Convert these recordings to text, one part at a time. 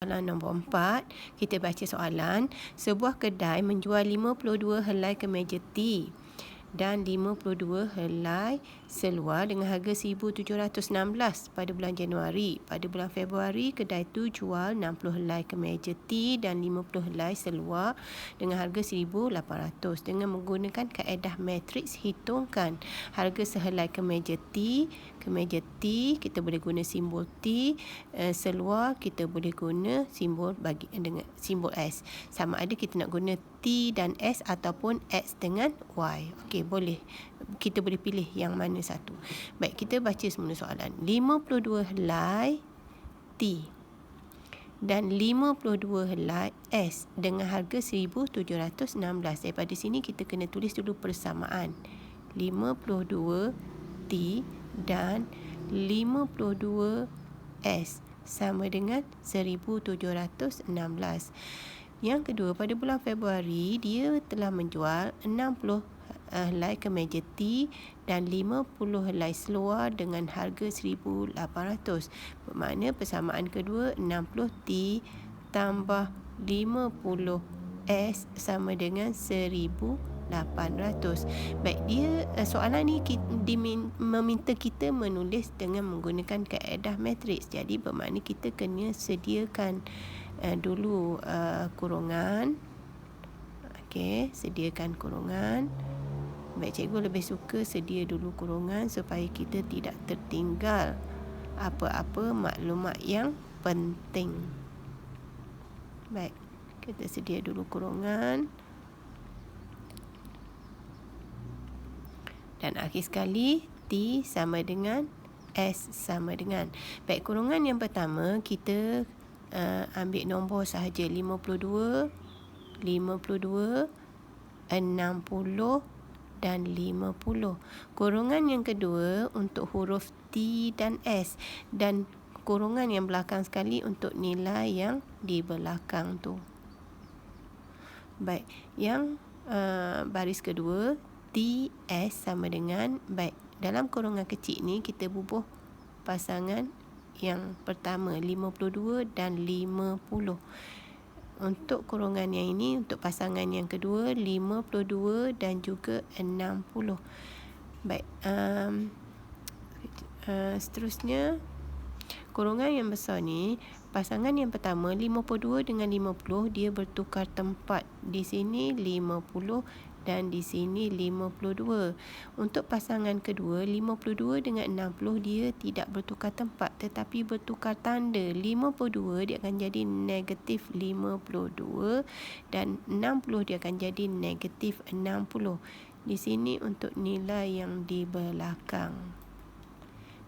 soalan nombor 4. Kita baca soalan. Sebuah kedai menjual 52 helai kemeja tea dan 52 helai seluar dengan harga 1,716 pada bulan Januari. Pada bulan Februari, kedai itu jual 60 helai kemeja tea dan 50 helai seluar dengan harga 1,800. Dengan menggunakan kaedah matriks, hitungkan harga sehelai kemeja tea. Kemeja tea kita boleh guna simbol T, seluar kita boleh guna simbol dengan simbol S. Sama ada kita nak guna T dan S ataupun X dengan Y. Okey, boleh. Kita boleh pilih yang mana satu. Baik, kita baca semula soalan. 52 helai T dan 52 helai S dengan harga 1,716. Daripada sini kita kena tulis dulu persamaan. 52 T dan 52 S sama dengan 1,716. Yang kedua, pada bulan Februari dia telah menjual 60 helai kemeja tea dan 50 helai seluar dengan harga 1,800. Bermakna persamaan kedua 60 T tambah 50 S sama dengan 1,800. Baik, dia soalan ni meminta kita menulis dengan menggunakan kaedah matriks. Jadi bermakna kita kena sediakan dulu kurungan. Okey, sediakan kurungan. Baik, cikgu lebih suka sedia dulu kurungan supaya kita tidak tertinggal apa-apa maklumat yang penting. Baik, kita sedia dulu kurungan. Dan akhir sekali, T sama dengan S sama dengan. Baik, kurungan yang pertama kita ambil nombor sahaja 52, 52, 60 dan 50. Kurungan yang kedua untuk huruf T dan S, dan kurungan yang belakang sekali untuk nilai yang di belakang tu. Baik, yang baris kedua TS sama dengan, baik, dalam kurungan kecil ni kita bubuh pasangan yang pertama 52 dan 50. Untuk kurungan yang ini, untuk pasangan yang kedua 52 dan juga 60. Baik, seterusnya kurungan yang besar ni, pasangan yang pertama 52 dengan 50 dia bertukar tempat. Di sini 50 dan di sini 52. Untuk pasangan kedua 52 dengan 60 dia tidak bertukar tempat tetapi bertukar tanda. 52 dia akan jadi negatif 52 dan 60 dia akan jadi negatif 60. Di sini untuk nilai yang di belakang.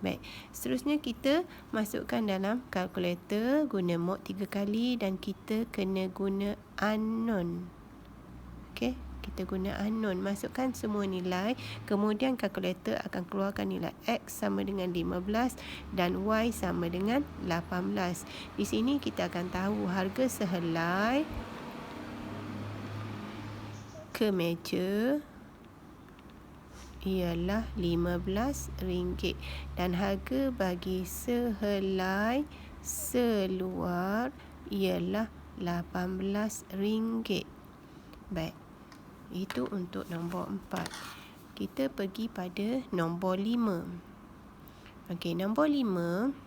Baik, seterusnya kita masukkan dalam kalkulator, guna mod 3 kali dan kita kena guna unknown. Okey, kita guna unknown, masukkan semua nilai, kemudian kalkulator akan keluarkan nilai X sama dengan 15 dan Y sama dengan 18. Di sini kita akan tahu harga sehelai kemeja ialah RM15 dan harga bagi sehelai seluar ialah RM18. Baik, itu untuk nombor 4. Kita pergi pada nombor 5. Okey, nombor 5.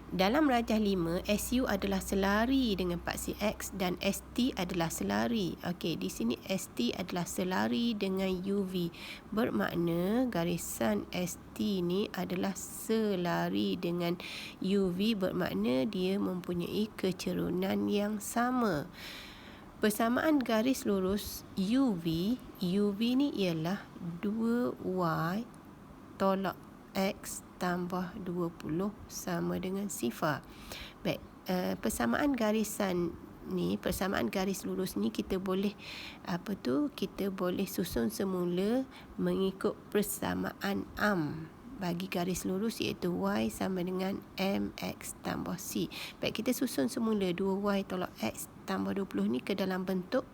Dalam rajah 5, SU adalah selari dengan paksi X dan ST adalah selari. Okey, di sini ST adalah selari dengan UV. Bermakna garisan ST ni adalah selari dengan UV, bermakna dia mempunyai kecerunan yang sama. Persamaan garis lurus UV ni ialah 2Y tolak X tambah 20 sama dengan 0. Baik, persamaan garisan ni, persamaan garis lurus ni kita boleh kita boleh susun semula mengikut persamaan bagi garis lurus, iaitu Y sama dengan MX tambah C. Baik, kita susun semula 2Y tolak X tambah 20 ni ke dalam bentuk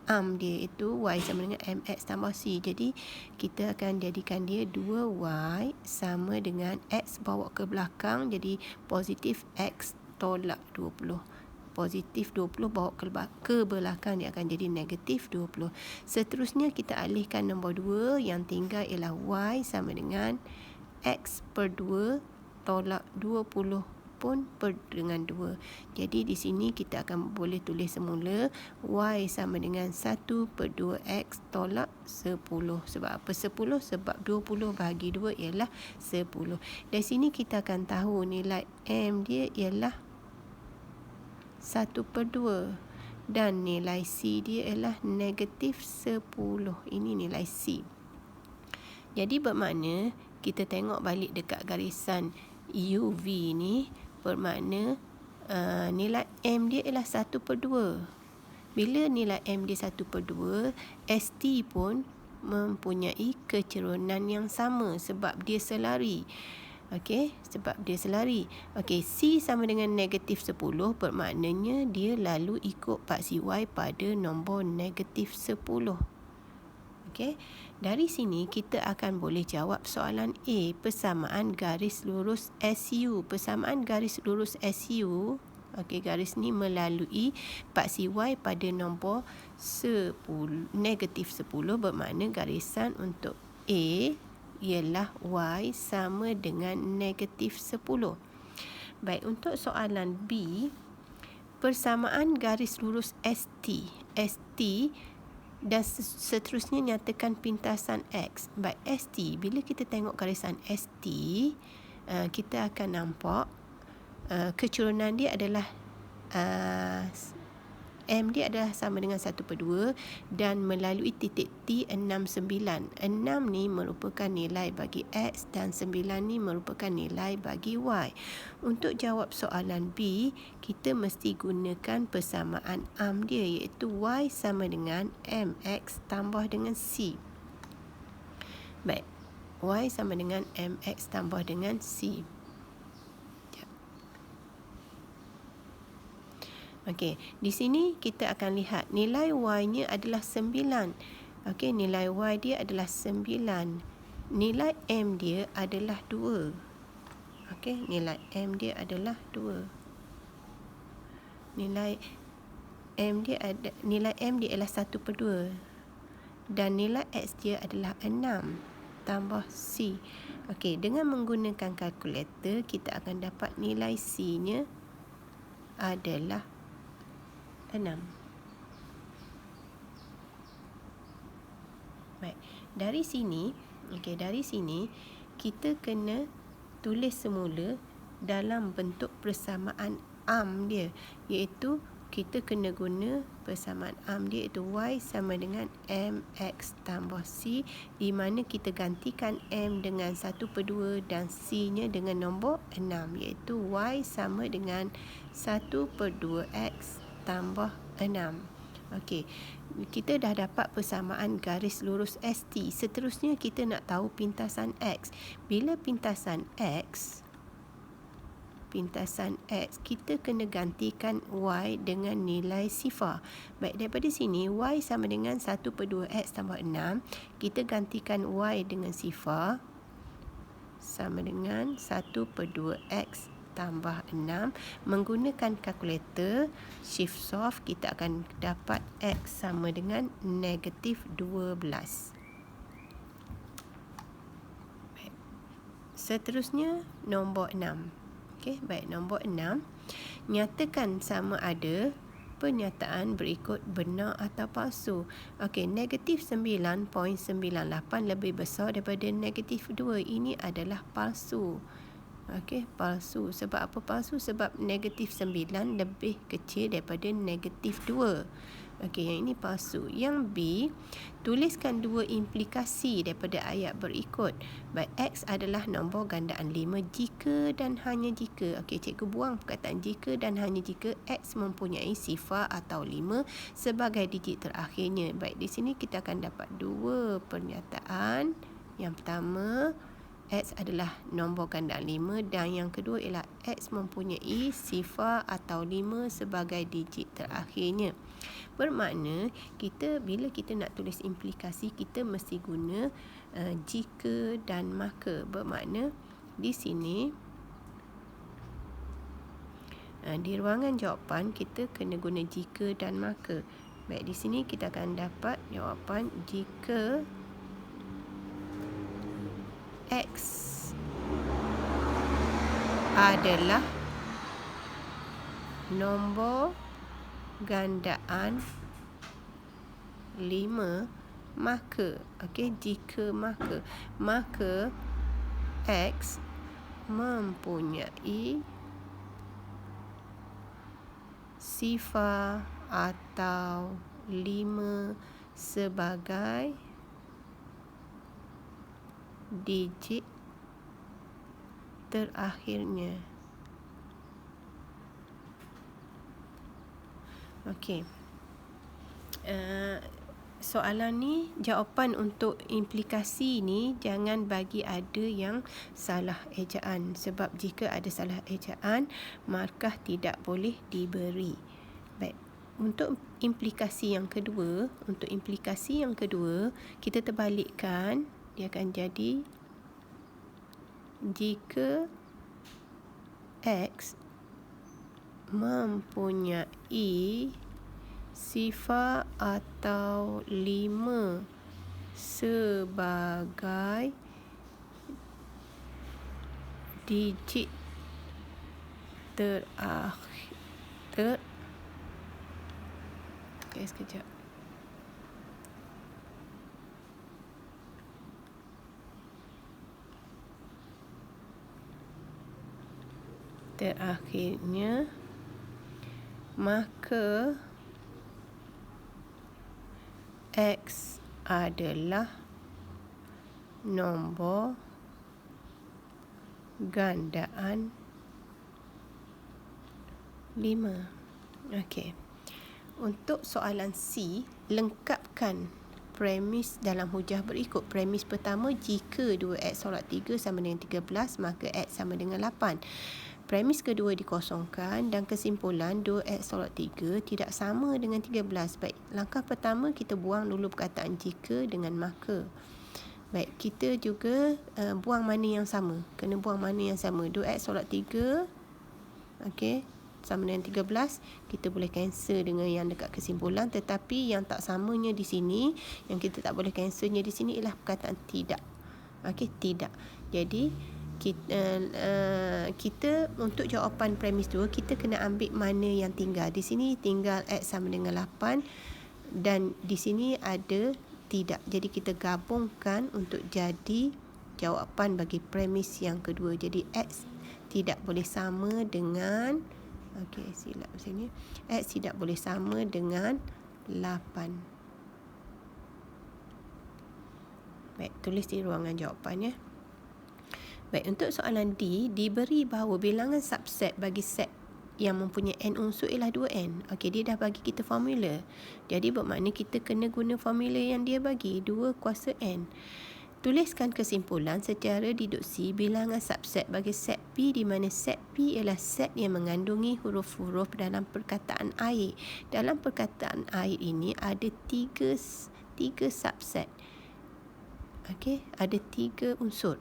dia, iaitu Y sama dengan MX tambah C. Jadi kita akan jadikan dia 2Y sama dengan X bawa ke belakang, jadi positif X tolak 20. Positif 20 bawa ke belakang, dia akan jadi negatif 20. Seterusnya kita alihkan nombor 2, yang tinggal ialah y sama dengan x per 2 tolak 20 pun per dengan 2. Jadi di sini kita akan boleh tulis semula y sama dengan 1 per 2x tolak 10. Sebab apa 10? Sebab 20 bahagi 2 ialah 10. Dari sini kita akan tahu nilai m dia ialah 1 per 2 dan nilai c dia ialah negatif 10. Ini nilai c. Jadi bermakna kita tengok balik dekat garisan UV ni, bermakna nilai m dia ialah 1 per 2. Bila nilai m dia 1 per 2, ST pun mempunyai kecerunan yang sama sebab dia selari. Okey, sebab dia selari. Okey, C sama dengan negatif 10, bermaknanya dia lalu ikut paksi Y pada nombor negatif 10. Okey, dari sini kita akan boleh jawab soalan A, persamaan garis lurus SU. Persamaan garis lurus SU, okey, garis ni melalui paksi Y pada nombor 10, negatif 10, bermakna garisan untuk A ialah Y sama dengan negatif 10. Baik, untuk soalan B, persamaan garis lurus ST dan seterusnya nyatakan pintasan X. Baik, ST, bila kita tengok garisan ST, kita akan nampak kecerunan dia adalah M dia adalah sama dengan 1 per 2 dan melalui titik T 69. 6 ni merupakan nilai bagi X dan 9 ni merupakan nilai bagi Y. Untuk jawab soalan B, kita mesti gunakan persamaan arm dia, iaitu Y sama dengan MX tambah dengan C. Baik, Y sama dengan MX tambah dengan C. Okey, di sini kita akan lihat nilai Y-nya adalah 9. Okey, nilai Y dia adalah 9. Nilai M dia adalah 2. Okey, nilai M dia adalah 2. Nilai M dia ialah 1 per 2. Dan nilai X dia adalah 6 tambah C. Okey, dengan menggunakan kalkulator kita akan dapat nilai C-nya adalah 6. Baik, dari sini kita kena tulis semula dalam bentuk persamaan arm dia, iaitu kita kena guna persamaan arm dia, iaitu Y sama dengan MX tambah C, di mana kita gantikan M dengan 1 per 2 dan C nya dengan nombor 6, iaitu Y sama dengan 1 per 2X tambah 6. Okey, kita dah dapat persamaan garis lurus ST. Seterusnya kita nak tahu pintasan X. Bila pintasan X, kita kena gantikan Y dengan nilai sifar. Baik, daripada sini Y sama dengan 1 per 2X tambah 6. Kita gantikan Y dengan sifar sama dengan 1 per 2X tambah 6. Menggunakan kalkulator shift solve, kita akan dapat X sama dengan negatif 12. Baik. Seterusnya nombor 6. Okey, baik, nombor 6, nyatakan sama ada pernyataan berikut benar atau palsu. Okey, negatif 9.98 lebih besar daripada negatif 2. Ini adalah palsu. Okey, palsu. Sebab apa palsu? Sebab negatif 9 lebih kecil daripada negatif 2. Okey, yang ini palsu. Yang B, tuliskan dua implikasi daripada ayat berikut. Baik, X adalah nombor gandaan 5 jika dan hanya jika. Okey, cikgu buang perkataan jika dan hanya jika X mempunyai sifar atau 5 sebagai digit terakhirnya. Baik, di sini kita akan dapat dua pernyataan. Yang pertama, X adalah nombor gandaan 5 dan yang kedua ialah X mempunyai sifar atau 5 sebagai digit terakhirnya. Bermakna bila kita nak tulis implikasi, kita mesti guna jika dan maka. Bermakna di sini Di ruangan jawapan kita kena guna jika dan maka. Baik, di sini kita akan dapat jawapan jika X adalah nombor gandaan 5, maka jika maka X mempunyai sifar atau 5 sebagai digit terakhirnya. Soalan ni, jawapan untuk implikasi ni jangan bagi ada yang salah ejaan, sebab jika ada salah ejaan markah tidak boleh diberi. Baik, untuk implikasi yang kedua, kita terbalikkan, dia akan jadi jika X mempunyai sifar atau 5 sebagai digit terakhir. Sekejap. Terakhirnya, maka X adalah nombor gandaan 5. Untuk soalan C, lengkapkan premis dalam hujah berikut. Premis pertama, jika 2x solat 3 sama dengan 13, maka x sama dengan 8. Premis kedua dikosongkan dan kesimpulan 2x solat 3 tidak sama dengan 13. Baik, langkah pertama kita buang dulu perkataan jika dengan maka. Baik, kita juga buang mana yang sama. Kena buang mana yang sama. 2x solat 3 sama dengan 13. Kita boleh cancel dengan yang dekat kesimpulan. Tetapi yang tak samanya di sini, yang kita tak boleh cancelnya di sini ialah perkataan tidak. Tidak. Jadi kita untuk jawapan premis 2, kita kena ambil mana yang tinggal. Di sini tinggal x sama dengan 8 dan di sini ada tidak. Jadi kita gabungkan untuk jadi jawapan bagi premis yang kedua. Jadi x tidak boleh sama dengan silap sini. X tidak boleh sama dengan 8. Baik, tulis di ruangan jawapan ya. Baik, untuk soalan D, diberi bahawa bilangan subset bagi set yang mempunyai n unsur ialah 2n. Dia dah bagi kita formula. Jadi bermakna kita kena guna formula yang dia bagi, 2 kuasa n. Tuliskan kesimpulan secara deduksi bilangan subset bagi set P, di mana set P ialah set yang mengandungi huruf-huruf dalam perkataan air. Dalam perkataan air ini ada 3 subset. Ada 3 unsur.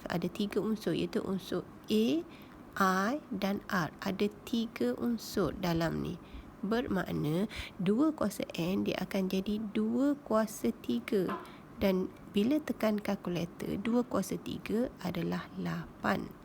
Ada 3 unsur, iaitu unsur A, I dan R. Ada 3 unsur dalam ni. Bermakna 2 kuasa N dia akan jadi 2 kuasa 3. Dan bila tekan kalkulator, 2 kuasa 3 adalah 8.